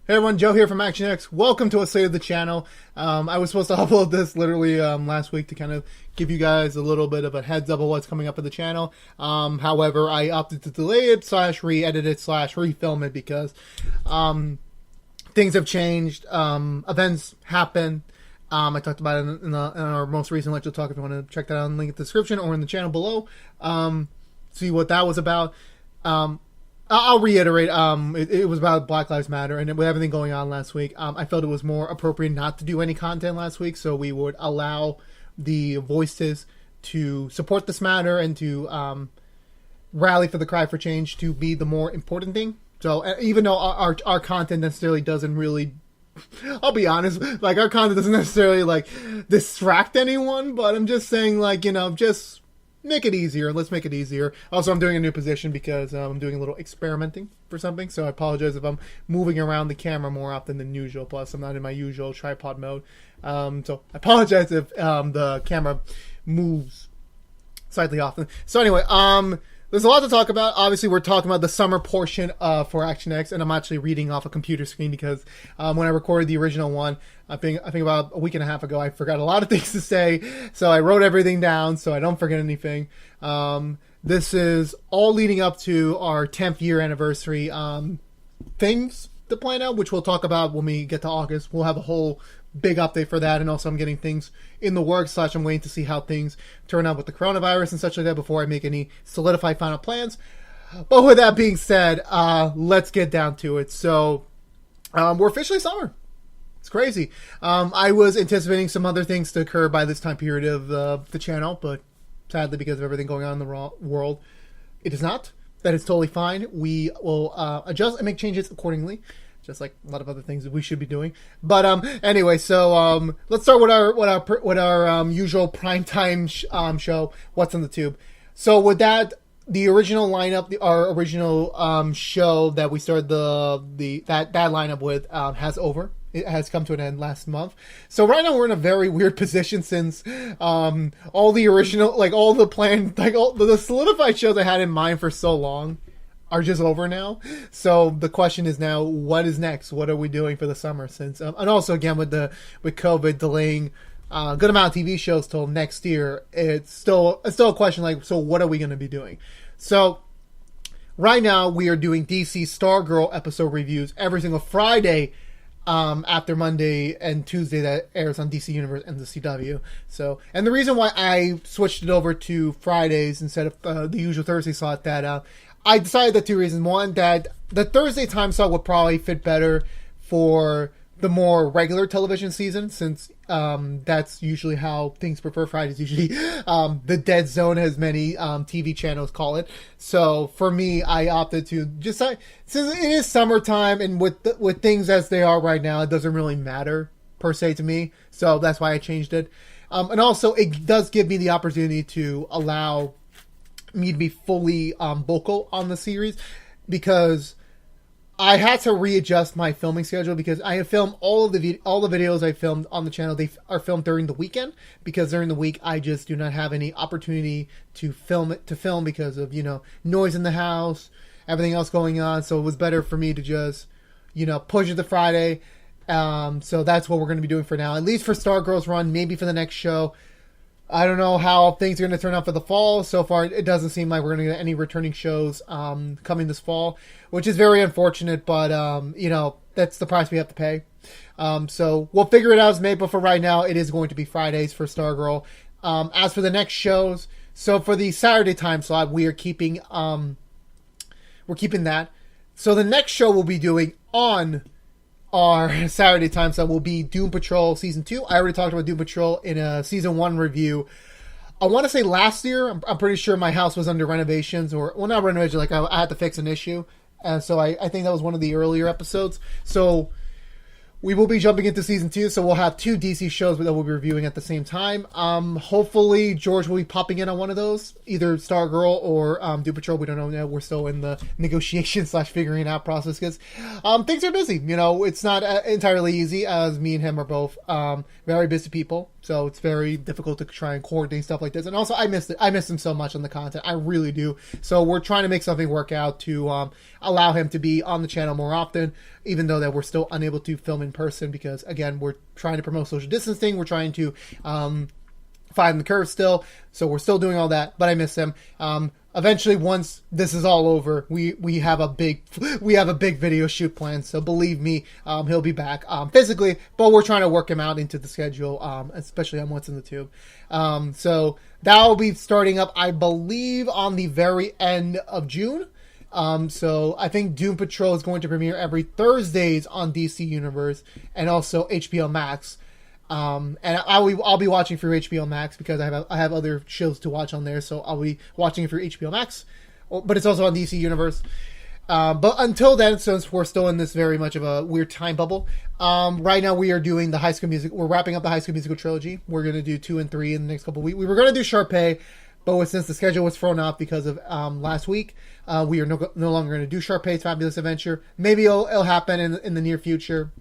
Hey everyone, Joe here from ActionX. Welcome to a Slate of the channel. I was supposed to upload this literally last week to kind of give you guys a little bit of a heads up of what's coming up in the channel. However, I opted to delay it / re-edit it / refilm it because things have changed. Events happen. I talked about it in our most recent Let's Talk. If you want to check that out, link in the description or in the channel below. See what that was about. I'll reiterate, it was about Black Lives Matter, and with everything going on last week, I felt it was more appropriate not to do any content last week, so we would allow the voices to support this matter and to rally for the cry for change to be the more important thing. So even though our content necessarily doesn't really, I'll be honest, like our content doesn't necessarily like distract anyone, but I'm just saying, like, you know, just make it easier. Let's make it easier. Also, I'm doing a new position because I'm doing a little experimenting for something. So I apologize if I'm moving around the camera more often than usual. Plus, I'm not in my usual tripod mode. So I apologize if the camera moves slightly often. So anyway, there's a lot to talk about. Obviously, we're talking about the summer portion for ActionX, and I'm actually reading off a computer screen because when I recorded the original one, I think about a week and a half ago, I forgot a lot of things to say, so I wrote everything down so I don't forget anything. This is all leading up to our 10th year anniversary things to plan out, which we'll talk about when we get to August. We'll have a whole big update for that, and also I'm getting things in the works / I'm waiting to see how things turn out with the coronavirus and such like that before I make any solidified final plans. But with that being said, let's get down to it. So we're officially summer. It's crazy. I was anticipating some other things to occur by this time period of the channel, but sadly, because of everything going on in the world, it is not. That is totally fine. We will adjust and make changes accordingly, just like a lot of other things that we should be doing. But anyway, so let's start with our usual primetime show, What's on the Tube. So with that, the original lineup, our original show that we started that lineup with has over. It has come to an end last month. So right now we're in a very weird position since all the original, like all the planned, like all the solidified shows I had in mind for so long are just over now. So the question is now, what is next? What are we doing for the summer? Since and also again with COVID delaying a good amount of TV shows till next year, it's still a question. Like, so what are we going to be doing? So right now we are doing DC Stargirl episode reviews every single Friday. After Monday and Tuesday that airs on DC Universe and the CW. So, and the reason why I switched it over to Fridays instead of the usual Thursday slot, that I decided that two reasons. One, that the Thursday time slot would probably fit better for the more regular television season, since that's usually how things prefer Fridays. Usually the dead zone, as many TV channels call it. So for me, I opted to just, since it is summertime and with things as they are right now, it doesn't really matter per se to me. So that's why I changed it. And also it does give me the opportunity to allow me to be fully vocal on the series, because I had to readjust my filming schedule because I have filmed all the videos I filmed on the channel. They are filmed during the weekend, because during the week I just do not have any opportunity to film because of, you know, noise in the house, everything else going on. So it was better for me to just, you know, push it to Friday. So that's what we're going to be doing for now, at least for Stargirl's run. Maybe for the next show. I don't know how things are going to turn out for the fall. So far, it doesn't seem like we're going to get any returning shows coming this fall, which is very unfortunate. But, you know, that's the price we have to pay. So we'll figure it out as May. But for right now, it is going to be Fridays for Stargirl. As for the next shows, so for the Saturday time slot, we are keeping that. So the next show we'll be doing on our Saturday time slot will be Doom Patrol Season 2. I already talked about Doom Patrol in a Season 1 review. I want to say last year. I'm pretty sure my house was under renovations, or, well, not renovation, like I had to fix an issue. So I think that was one of the earlier episodes. So we will be jumping into Season 2, so we'll have two DC shows that we'll be reviewing at the same time. Hopefully George will be popping in on one of those, either Stargirl or Doom Patrol. We don't know yet. We're still in the negotiation / figuring it out process, because things are busy. You know, it's not entirely easy, as me and him are both very busy people. So it's very difficult to try and coordinate stuff like this. And also, I missed it. I miss him so much on the content. I really do. So we're trying to make something work out to allow him to be on the channel more often, even though that we're still unable to film in person because, again, we're trying to promote social distancing. We're trying to find the curve still. So we're still doing all that, but I miss him. Eventually, once this is all over, we have a big video shoot planned. So believe me, he'll be back physically, but we're trying to work him out into the schedule, especially on What's in the Tube. So that will be starting up, I believe, on the very end of June. So I think Doom Patrol is going to premiere every Thursdays on DC Universe and also HBO Max. And I'll be watching through HBO Max because I have other shows to watch on there, so I'll be watching it through HBO Max, but it's also on DC Universe. But until then, since we're still in this very much of a weird time bubble, right now we are doing the High School Musical. We're wrapping up the High School Musical trilogy. We're going to do 2 and 3 in the next couple of weeks. We were going to do Sharpay, but since the schedule was thrown off because of last week, we are no longer going to do Sharpay's Fabulous Adventure. Maybe it'll happen in the near future.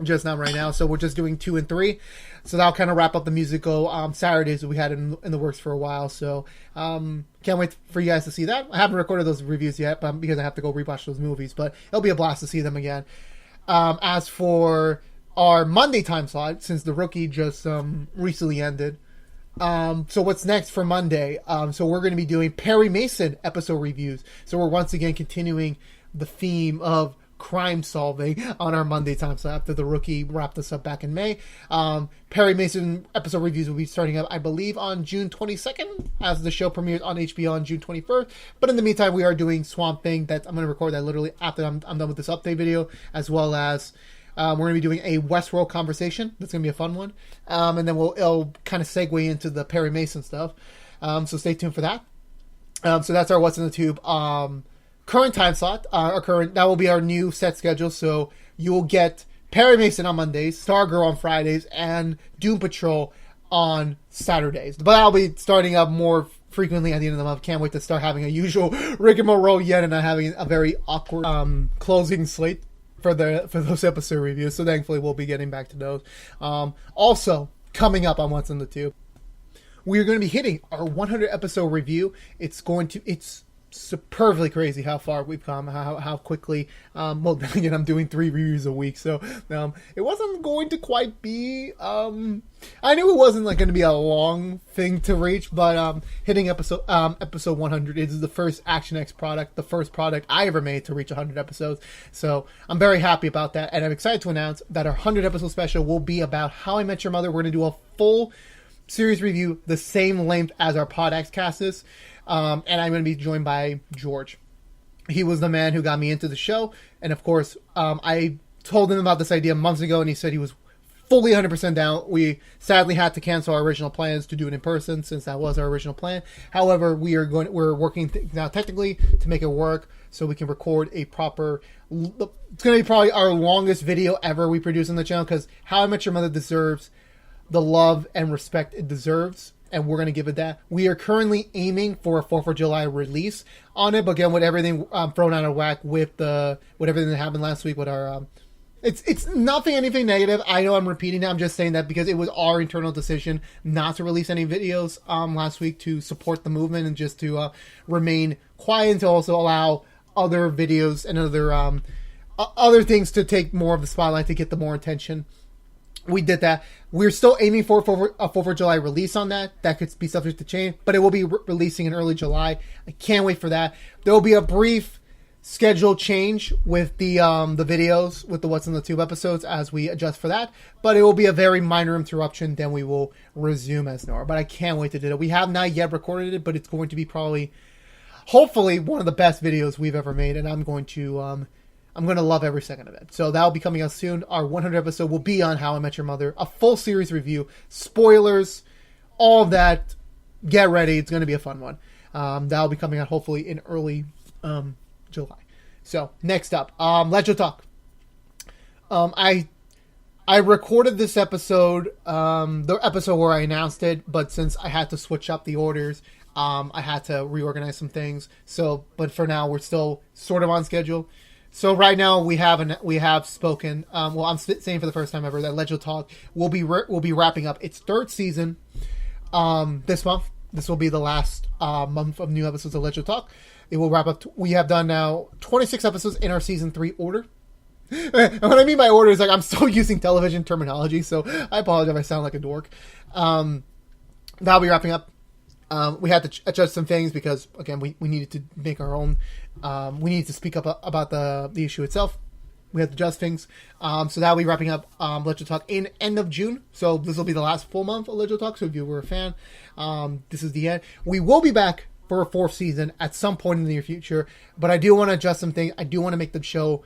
Just not right now, so we're just doing 2 and 3. So that'll kind of wrap up the musical Saturdays that we had in the works for a while. So can't wait for you guys to see that. I haven't recorded those reviews yet, but because I have to go rewatch those movies. But it'll be a blast to see them again. As for our Monday time slot, since The Rookie just recently ended, so what's next for Monday? So we're going to be doing Perry Mason episode reviews. So we're once again continuing the theme of crime solving on our Monday time. So after The Rookie wrapped us up back in May, Perry Mason episode reviews will be starting up, I believe, on June 22nd, as the show premieres on HBO on June 21st. But in the meantime, we are doing Swamp Thing. That I'm going to record that literally after I'm done with this update video, as well as we're going to be doing a Westworld conversation. That's going to be a fun one. And then it'll kind of segue into the Perry Mason stuff. So stay tuned for that. So that's our What's in the Tube current time slot. That will be our new set schedule. So you will get Perry Mason on Mondays, Stargirl on Fridays, and Doom Patrol on Saturdays. But I'll be starting up more frequently at the end of the month. Can't wait to start having a usual rigmarole yet, and not having a very awkward closing slate for those episode reviews. So thankfully we'll be getting back to those. Also coming up on What's in the Tube, we're going to be hitting our 100 episode review. It's superbly crazy how far we've come, how quickly. Well, then again, I'm doing 3 reviews a week, so it wasn't going to quite be. I knew it wasn't going to be a long thing to reach, but hitting episode 100 is the first ActionX product, the first product I ever made to reach 100 episodes. So I'm very happy about that, and I'm excited to announce that our 100 episode special will be about How I Met Your Mother. We're going to do a full series review, the same length as our PodXCast is. And I'm going to be joined by George. He was the man who got me into the show. And of course, I told him about this idea months ago, and he said he was fully 100% down. We sadly had to cancel our original plans to do it in person, since that was our original plan. However, we're working now technically to make it work so we can record a proper. It's going to be probably our longest video ever we produce on the channel, because How I Met Your Mother deserves the love and respect it deserves. And we're going to give it that. We are currently aiming for a 4th of July release on it, but again, with everything thrown out of whack with everything that happened last week with our, it's nothing, anything negative. I know I'm repeating that. I'm just saying that because it was our internal decision not to release any videos last week to support the movement and just to remain quiet, and to also allow other videos and other things to take more of the spotlight, to get the more attention. We did that. We're still aiming for a 4th of July release on that. That could be subject to change, but it will be releasing in early July. I can't wait for that. There will be a brief schedule change with the videos, with the What's in the Tube episodes, as we adjust for that. But it will be a very minor interruption. Then we will resume as normal. But I can't wait to do it. We have not yet recorded it, but it's going to be hopefully, one of the best videos we've ever made, and I'm going to love every second of it. So that'll be coming out soon. Our 100th episode will be on How I Met Your Mother. A full series review. Spoilers. All of that. Get ready. It's going to be a fun one. That'll be coming out hopefully in early July. So next up, Let's Talk. I recorded this episode, the episode where I announced it, but since I had to switch up the orders, I had to reorganize some things. But for now, we're still sort of on schedule. So right now we have spoken. Well, I'm saying for the first time ever that Legend Talk will be wrapping up its third season this month. This will be the last month of new episodes of Legend Talk. It will wrap up. We have done now 26 episodes in our season 3 order. And what I mean by order is like I'm still using television terminology, so I apologize if I sound like a dork. That'll be wrapping up. We had to adjust some things because again we needed to make our own. We needed to speak up about the issue itself. We had to adjust things. So that'll be wrapping up Legend Talk in end of June. So this will be the last full month of Legend Talk. So if you were a fan, this is the end. We will be back for a 4th season at some point in the near future. But I do want to adjust some things. I do want to make the show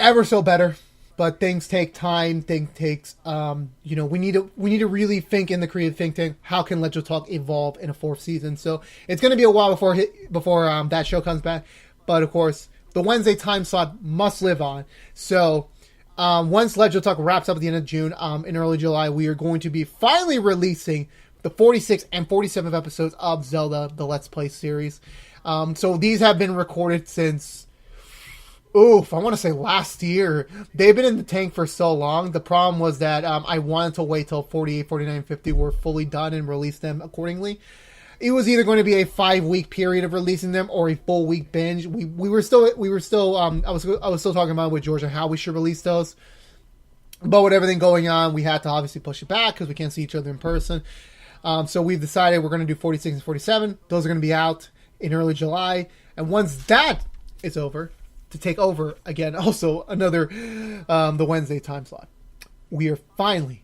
ever so better. But things take time. Things takes we need to really think in the creative think tank. How can Legend Talk evolve in a 4th season? So it's going to be a while before that show comes back. But of course, the Wednesday time slot must live on. So once Legend Talk wraps up at the end of June, in early July, we are going to be finally releasing the 46th and 47th episodes of Zelda, the Let's Play series. So these have been recorded since, I want to say last year. They've been in the tank for so long. The problem was that I wanted to wait till 48, 49, 50 were fully done and release them accordingly. It was either going to be a 5-week period of releasing them or a full week binge. We were still I was still talking about with George on how we should release those. But with everything going on, we had to obviously push it back because we can't see each other in person. So we've decided we're going to do 46 and 47. Those are going to be out in early July. And once that is over, to take over again, also another the Wednesday time slot, we are finally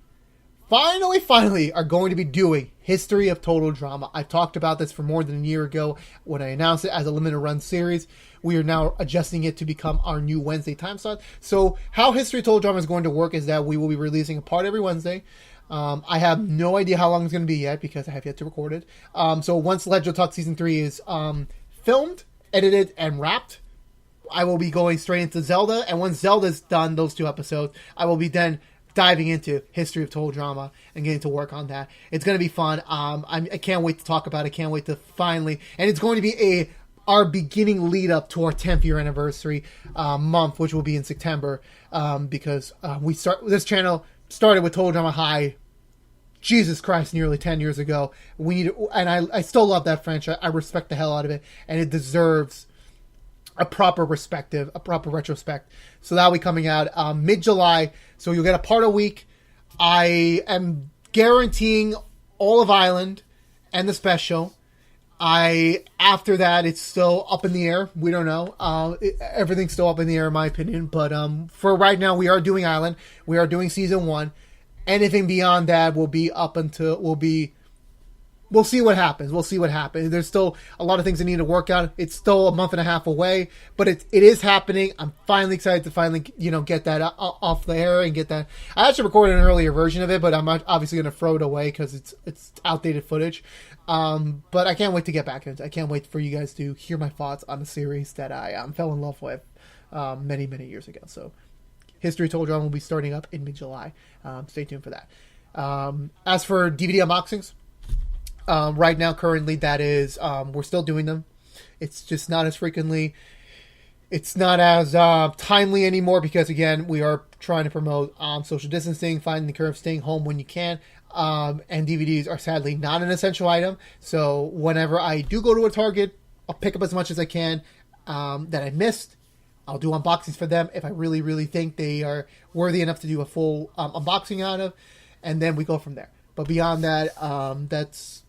are going to be doing History of Total Drama. I talked about this for more than a year ago when I announced it as a limited run series. We are now adjusting it to become our new Wednesday time slot. So how History of Total Drama is going to work is that we will be releasing a part every Wednesday. I have no idea how long it's going to be yet because I have yet to record it. So once Legend Talk Season 3 is filmed, edited, and wrapped, I will be going straight into Zelda. And once Zelda's done, those 2 episodes, I will be then diving into History of Total Drama and getting to work on that. It's going to be fun. I can't wait to talk about it. I can't wait to finally... And it's going to be our beginning lead up to our 10th year anniversary month, which will be in September, because this channel started with Total Drama High, Jesus Christ, nearly 10 years ago. I still love that franchise. I respect the hell out of it, and it deserves a proper retrospect. So that'll be coming out mid-July. So you'll get a part a week. I am guaranteeing all of Island and the special. After that, it's still up in the air. We don't know. Everything's still up in the air, in my opinion. But for right now, we are doing Island. We are doing season 1. Anything beyond that will be we'll see what happens. There's still a lot of things that need to work out. It's still a month and a half away, but it is happening. I'm finally excited to get that off the air and get that. I actually recorded an earlier version of it, but I'm obviously going to throw it away because it's outdated footage. But I can't wait to get back into it. I can't wait for you guys to hear my thoughts on the series that I fell in love with many, many years ago. So History Told Drama will be starting up in mid-July. Stay tuned for that. As for DVD unboxings, right now, currently, that is, we're still doing them. It's just not as frequently. It's not as timely anymore because, again, we are trying to promote social distancing, finding the curve, staying home when you can. And DVDs are sadly not an essential item. So whenever I do go to a Target, I'll pick up as much as I can that I missed. I'll do unboxings for them if I really, really think they are worthy enough to do a full unboxing out of. And then we go from there. But beyond that, that's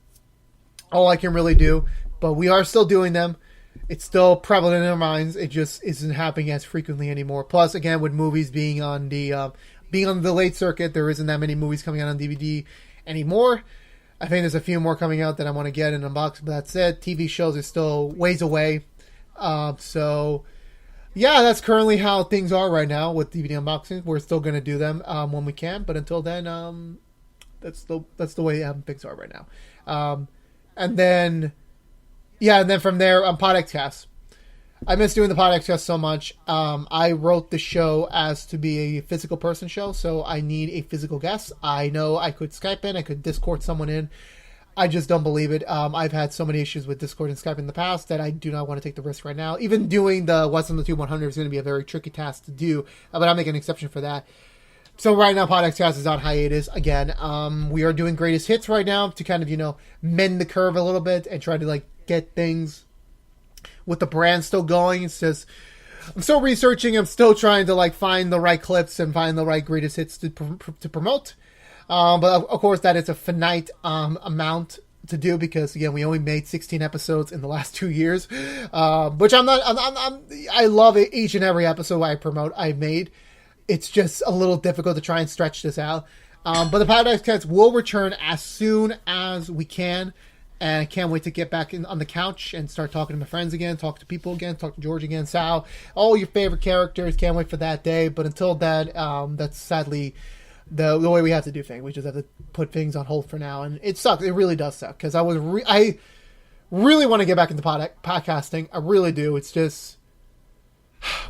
all I can really do. But we are still doing them. It's still prevalent in our minds. It just isn't happening as frequently anymore. Plus, again, with movies being on the late circuit, there isn't that many movies coming out on DVD anymore. I think there's a few more coming out that I want to get and unbox. But that's it. TV shows are still ways away. So yeah, that's currently how things are right now with DVD unboxings. We're still going to do them when we can. But until then, that's the way things are right now. And then from there, PodXCast. I miss doing the PodXCast so much. I wrote the show as to be a physical person show, so I need a physical guest. I know I could Skype in, I could Discord someone in. I just don't believe it. I've had so many issues with Discord and Skype in the past that I do not want to take the risk right now. Even doing the What's on the Tube 100 is going to be a very tricky task to do, but I'll make an exception for that. So right now, PodXCast is on hiatus again. We are doing greatest hits right now to kind of, mend the curve a little bit and try to get things with the brand still going. It's just, I'm still researching. I'm still trying to find the right clips and find the right greatest hits to promote. But of course, that is a finite amount to do because again, we only made 16 episodes in the last 2 years, which I love each and every episode I've made. It's just a little difficult to try and stretch this out. But the PodXCast will return as soon as we can. And I can't wait to get back on the couch and start talking to my friends again, talk to people again, talk to George again, Sal, all your favorite characters. Can't wait for that day. But until then, that's sadly the way we have to do things. We just have to put things on hold for now. And it sucks. It really does suck because I really want to get back into podcasting. I really do. It's just,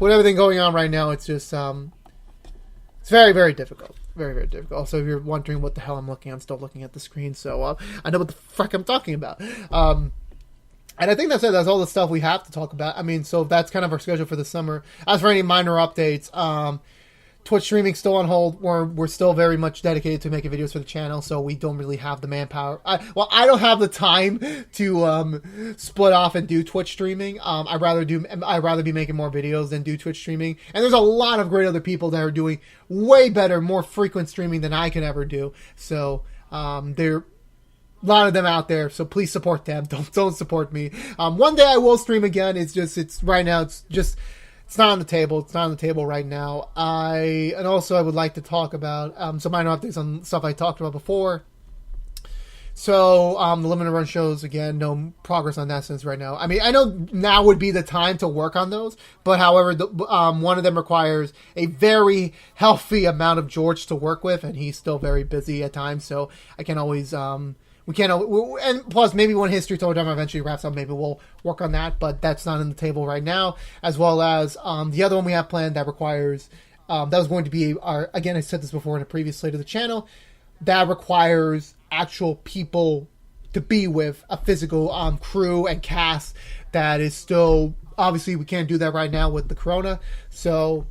with everything going on right now, it's just, it's very, very difficult. Very, very difficult. Also, if you're wondering what the hell I'm looking at, I'm still looking at the screen, so I know what the fuck I'm talking about. And I think that's it. That's all the stuff we have to talk about. I mean, so that's kind of our schedule for the summer. As for any minor updates, Twitch streaming still on hold. We're still very much dedicated to making videos for the channel, so we don't really have the manpower. I don't have the time to split off and do Twitch streaming. I'd rather be making more videos than do Twitch streaming. And there's a lot of great other people that are doing way better, more frequent streaming than I can ever do. So there are a lot of them out there. So please support them. Don't support me. One day I will stream again. Right now. It's not on the table. It's not on the table right now. I would like to talk about some minor updates on stuff I talked about before. So the limited run shows, again, no progress on that since right now. I mean, I know now would be the time to work on those, but however, one of them requires a very healthy amount of George to work with, and he's still very busy at times, so I can always... We can't, and plus maybe when History Told Drama eventually wraps up, maybe we'll work on that, but that's not on the table right now, as well as the other one we have planned that requires, that was going to be our, again, I said this before in a previous slate of the channel, that requires actual people to be with, a physical crew and cast that is still, obviously we can't do that right now with the corona, so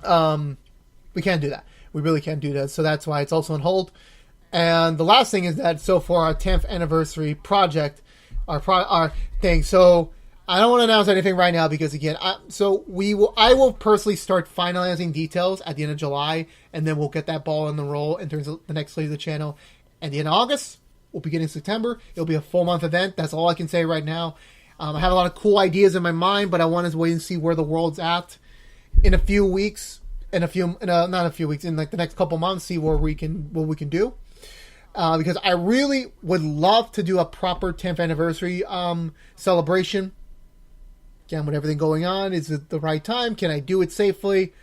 we can't do that. We really can't do that, so that's why it's also on hold. And the last thing is that so for our 10th anniversary project, our thing. So I don't want to announce anything right now because again, I will personally start finalizing details at the end of July, and then we'll get that ball in the roll in terms of the next slate of the channel. And the end of August, we'll begin in September. It'll be a full month event. That's all I can say right now. I have a lot of cool ideas in my mind, but I want to wait and see where the world's at in a few weeks. Not a few weeks, in the next couple months, see what we can do. Because I really would love to do a proper 10th anniversary celebration. Again, with everything going on, is it the right time? Can I do it safely?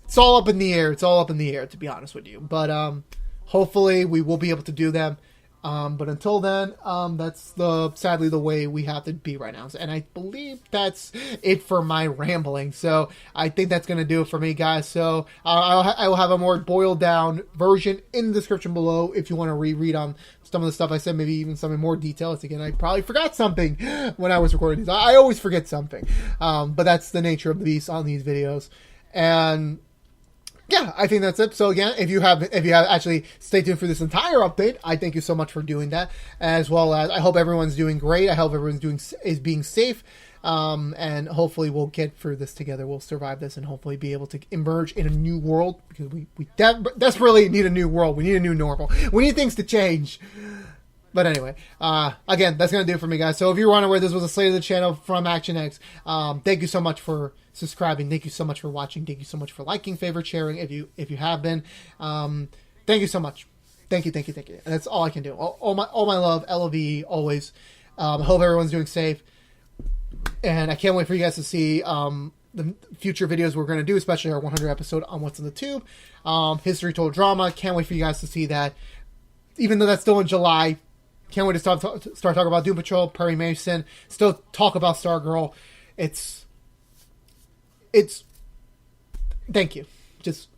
It's all up in the air. To be honest with you. But hopefully we will be able to do them. But until then, that's sadly the way we have to be right now. And I believe that's it for my rambling. So I think that's going to do it for me, guys. So I will have a more boiled down version in the description below if you want to reread on some of the stuff I said, maybe even some in more details. Again, I probably forgot something when I was recording these. I always forget something. But that's the nature of the beast on these videos. And yeah, I think that's it. So again, if you have actually stayed tuned for this entire update, I thank you so much for doing that. As well as I hope everyone's doing great. I hope everyone's being safe. And hopefully we'll get through this together. We'll survive this and hopefully be able to emerge in a new world, because we desperately need a new world. We need a new normal. We need things to change. But anyway, again, that's going to do it for me, guys. So if you were unaware, this was a slate of the channel from ActionX. Thank you so much for subscribing. Thank you so much for watching. Thank you so much for liking, favorite, sharing, if you have been. Thank you so much. Thank you. And that's all I can do. All my love, LOV, always. I hope everyone's doing safe. And I can't wait for you guys to see the future videos we're going to do, especially our 100 episode on What's in the Tube. History Told Drama. Can't wait for you guys to see that. Even though that's still in July, can't wait to start talking about Doom Patrol, Perry Mason, still talk about Stargirl. It's thank you. Just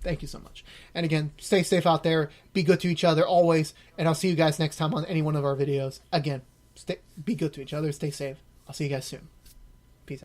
Thank you so much. And again, stay safe out there. Be good to each other always. And I'll see you guys next time on any one of our videos. Again, be good to each other. Stay safe. I'll see you guys soon.